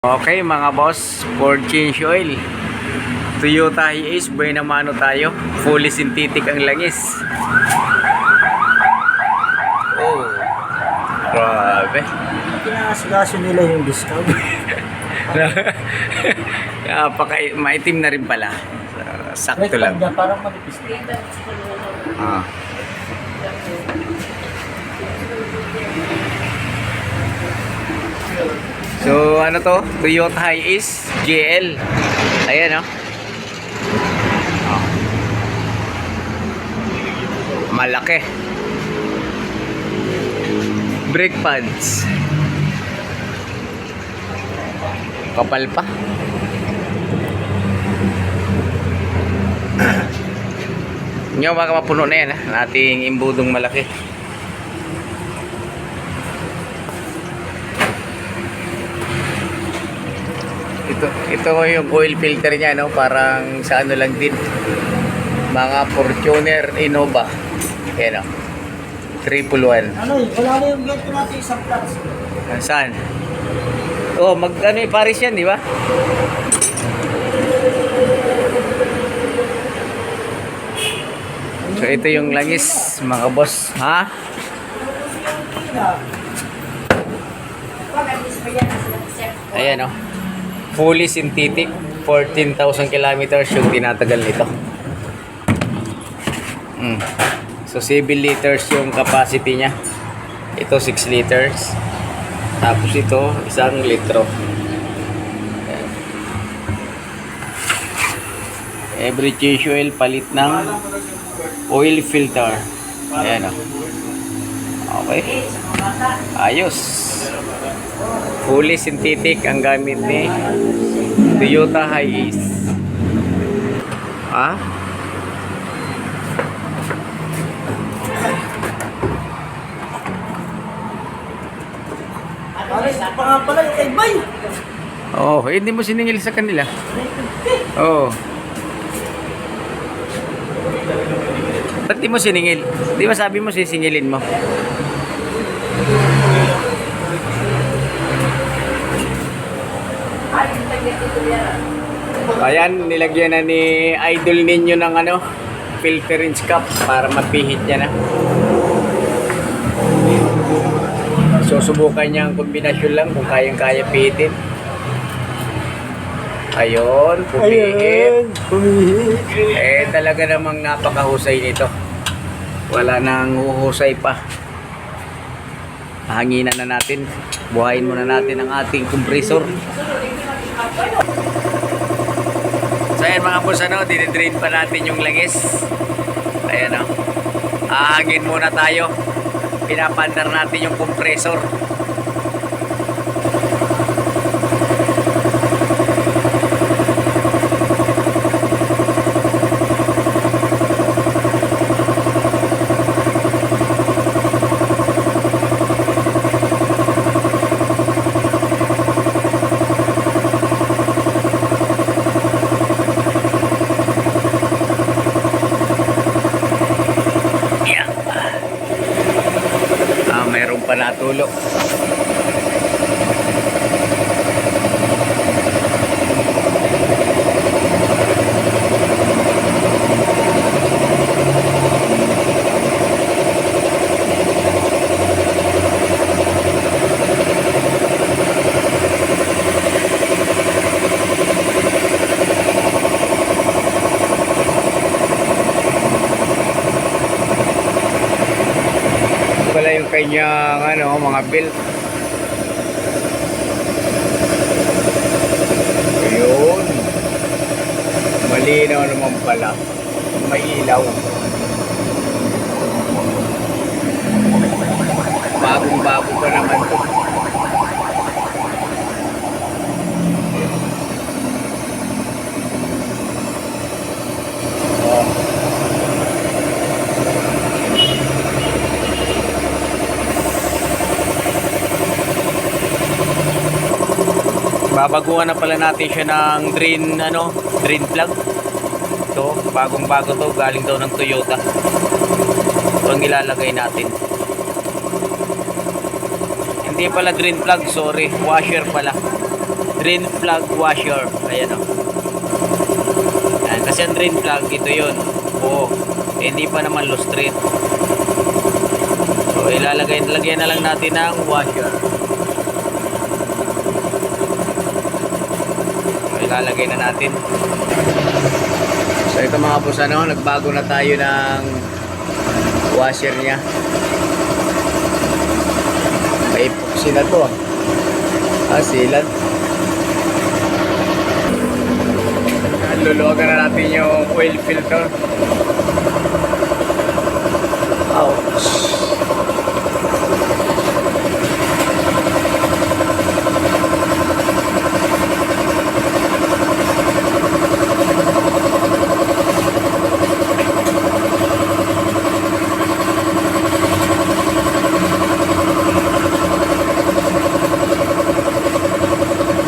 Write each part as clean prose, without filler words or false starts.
Okay mga boss, for change oil, Toyota Hiace, buhay na mano tayo, fully synthetic ang langis. Oh, grabe. Pinakasigaso nila yung discount. Maitim na rin pala. Sakto lang. Parang manipis. Ah. So ano to? Toyota Hiace GL. Ayan oh. Oh. Malaki. Brake pads. Kapal pa. Ngayon baka mapuno na yan ha. Nating imbudong malaki. Ito yung oil filter niya, no? Parang sa ano lang din, mga Fortuner Innova. Ayan o, 311. Ano eh, wala na yung ganito natin isang plus. Saan? Oh, ano yung Paris yan, di ba? So ito yung langis, mga boss. Ha? Ayan o, fully synthetic, 14,000 kilometers yung tinatagal nito. So 7 liters yung capacity niya. Ito 6 liters. Tapos ito 1 litro. Ayan. Every change oil palit ng oil filter. Ayan o. Okay. Ayos. Fully synthetic ang gamit ni Toyota Hiace. Ah? Pa nga pala yung kay Bay. Oh, hindi mo siningil sa kanila. Oh. Ba't di mo siningil? Di ba sabi mo sisingilin mo? Ayan, nilagyan na ni Idol ninyo ng ano, filter rinse cap para mapihit niya na. So subukan niya ang kombinasyon lang kung kayang-kaya pihitin. Ayun, pumihit. Eh talaga namang napakahusay nito. Wala nang huhusay pa. Hanginan na natin. Buhayin muna natin ang ating compressor. So ayan mga boss, ano, dinidrain pa natin yung langis. Ayan o. Ahangin muna tayo. Pinapandar natin yung compressor. Mayroon pa natulog. Wala yung kanyang ano, mga belt. Ayun. Malinaw naman pala. May ilaw. Bagong-bago pa naman to. Oh. Babaguhan na pala natin siya ng drain plug. Ito, bagong-bago to, galing daw ng Toyota. Ito ang ilalagay natin. Hindi pala drain plug, sorry, washer pala. drain plug washer. Ayan o. Yan, kasi ang drain plug, ito yun. Oo. Hindi pa naman loose thread. So lagyan na lang natin ng washer. So, ilalagay na natin. So ito mga boss, nagbago na tayo ng washer niya. May epoxy na to. Silat. Luluwagan na natin yung oil filter. Ouch.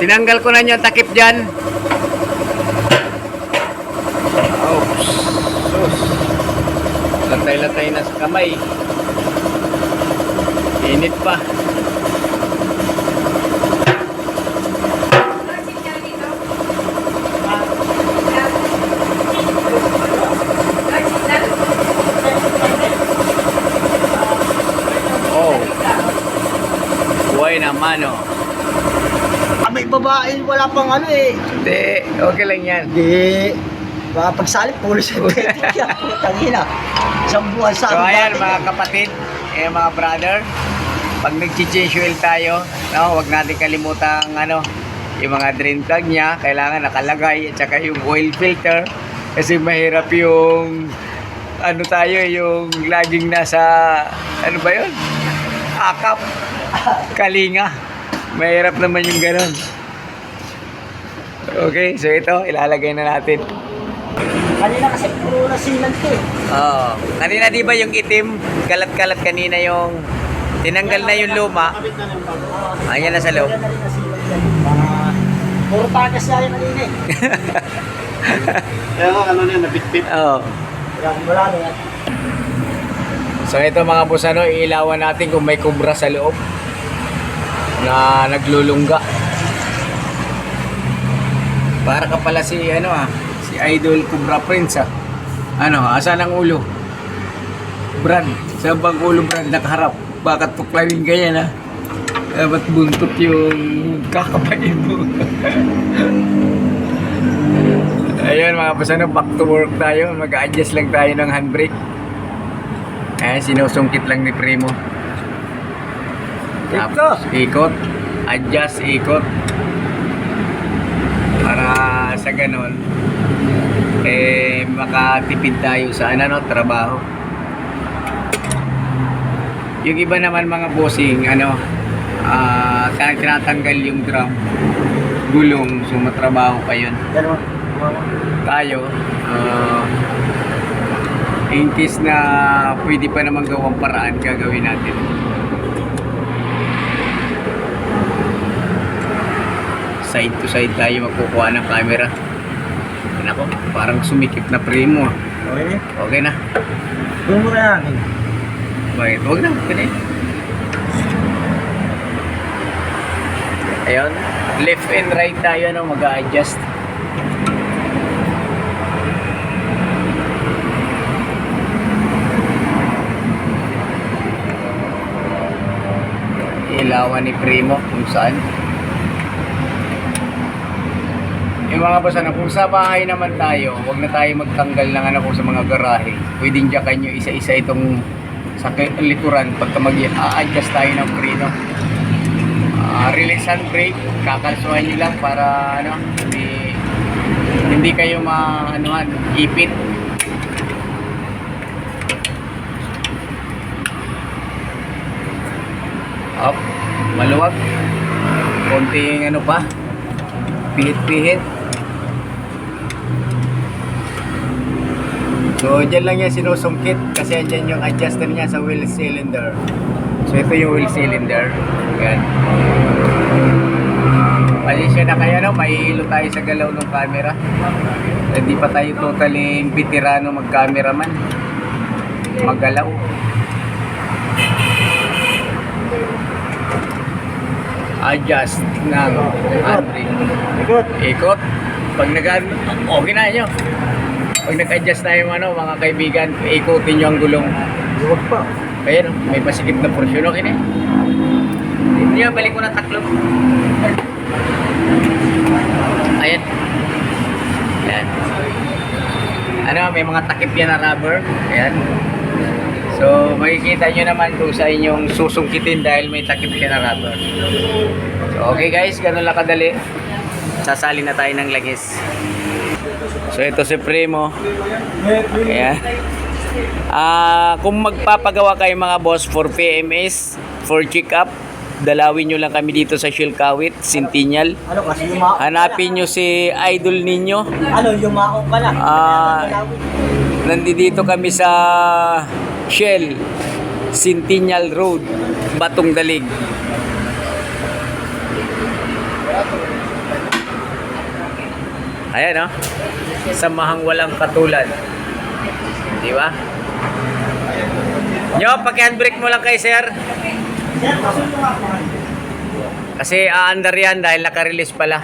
Tinanggal ko na yung takip dyan. Ouch. Sus. Latay-latay na sa kamay. Init pa. Oh. Buhay naman oh. May babae, wala pang ano eh. Hindi, okay lang yan. Hindi. Pagsalip, pulis yung petik yan. Tangina. Isang buwan sa So ayan dati. mga kapatid, mga brother, pag nag-change oil tayo, no, huwag natin kalimutan yung mga drain plug niya, kailangan nakalagay, at saka yung oil filter, kasi mahirap yung yung laging nasa akap, kalinga. Mahirap naman yung ganun. Okay, so ito, ilalagay na natin. Kanina kasi puro na silang to eh. Oo. Kanina di ba yung itim, kalat-kalat kanina yung tinanggal na yung luma. Ayan na sa loob. Kaya na rin na silang yan. Puro tagas na yan kanina eh. Kaya nga, nabitbit. Oo. Wala na yan. So ito mga boss, iilawan natin kung may kubra sa loob na naglulungga. Para ka pala si si Idol Cobra Prince asan ang ulo? Brad, saan bang ulo Brad nakaharap? Bakit tuklarin ganyan Dapat buntot yung kakapain mo. Ayun mga boss, back to work tayo. Mag-adjust lang tayo ng handbrake. Sinusungkit lang ni Primo. Tapos ikot, adjust, ikot, para sa ganon makatipid tayo sa trabaho. Yung iba naman mga bossing tinatanggal yung drum, gulong, so matrabaho pa yun. Tayo in case na pwede pa naman gawang paraan, gagawin natin. Side to side tayo magkukuha ng camera. Nako, parang sumikip na Primo. Okay. Okay na. Doon mo na yan. Bakit? Huwag na. Okay. Ayun. Left and right tayo mag-a-adjust. Ilawan ni Primo kung saan. Yung mga boss, kung sa bahay naman tayo, huwag na tayo magtanggal ng sa mga garahe. Pwedeng jakan nyo isa-isa itong sa likuran pagka mag-a-adjust tayo ng preno. Release handbrake, kakalsuhan nyo lang para hindi kayo ipit. Up, maluwag. Konting pa, pihit-pihit. So, dyan lang yan sinusungkit kasi andyan yung adjuster niya sa wheel cylinder. So, ito yung wheel cylinder. Yan. Pasensya na kayo, mahihilo tayo sa galaw ng camera. Hindi pa tayo totally veterano mag-cameraman. Maggalaw. adjust ng handbrake. Ikot. Ikot. Pag okay na nyo. Pag nag-adjust tayo mga kaibigan, ikutin nyo ang gulong. Huwag pa. Ayan, may pasikip na porsyon. Okay na. Hindi nyo, balik mo na taklo. Ayan. Ayan. May mga takip yan na rubber. Ayan. So, makikita nyo naman kung sa inyong susungkitin dahil may takip siya na rubber. So, okay guys, ganun lang kadali. Sasali na tayo ng langis. So, ito si Primo. Ayan. Kung magpapagawa kayo mga boss for PMS, for check-up, dalawin nyo lang kami dito sa Shell Kawit, Centennial. Ano kasi yumao? Hanapin nyo si idol ninyo. Ano, yumao ka na? Nandito kami sa Shell, Centennial Road, Batong Dalig. Ayan, samahang walang katulad. Di ba? Nyo, paki-handbrake mo lang kay sir. Kasi aandar yan dahil naka-release pala.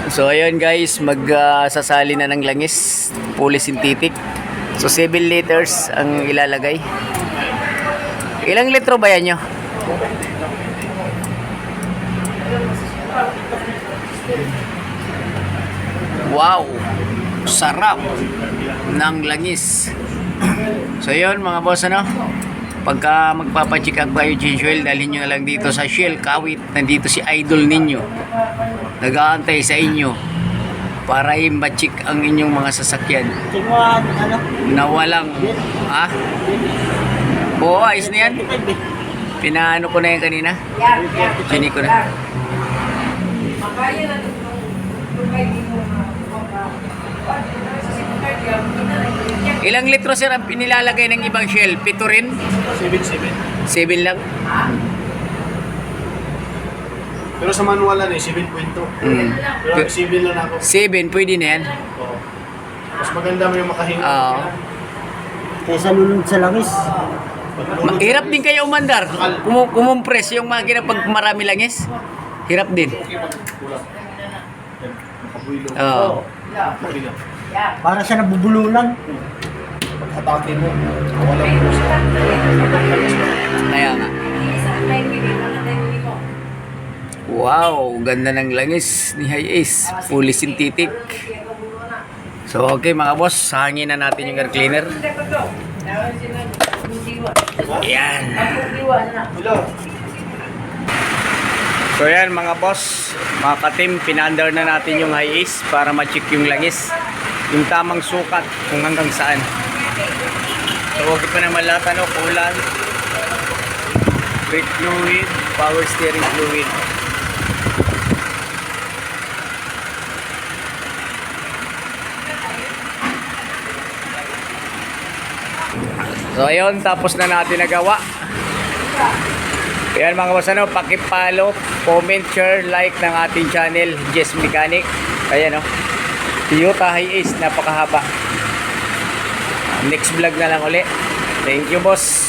So ayun guys, sasali na ng langis, fully synthetic. So 7 liters ang ilalagay. Ilang litro ba yan nyo? Wow! Sarap ng langis. So yun mga boss, pagka magpapacheck up kayo change oil, dalhin nyo na lang dito sa Shell Kawit. Nandito si idol ninyo, nag-aantay sa inyo para i-check ang inyong mga sasakyan Tingnan, ano? na walang oo, ayos na yan. Pinaano ko na yan kanina. Sini ko na. Ilang litro sir ang pinilalagay ng ibang Shell? 7 rin? 7 lang? Pero sa manual 7.2. Pero 7 lang ako. 7, pwede na yan. Oo. Mas maganda mo yung makahinga. Oo. Kaysa lulunod sa langis. Hirap din kayo umandar. Kumumpress yung makina pag marami langis. Hirap din. Oo. Para siya nabubulunan. Atake mo. Wala mo sa. Kaya nga. Wow, ganda ng langis ni High Ace. Fully synthetic. So okay mga boss, hangin na natin yung air cleaner. Ayan. So yan mga boss, mga katim, pinaandar na natin yung High Ace para ma-check yung langis. Yung tamang sukat kung hanggang saan. So okay pa naman lahat, coolant, brake fluid, power steering fluid. So ayun, tapos na natin nagawa. Ayan mga boss, paki-follow, comment, share, like ng ating channel, Jess Mechanic. Ayan Toyota High Ace, napakahaba. Next vlog na lang uli. Thank you boss.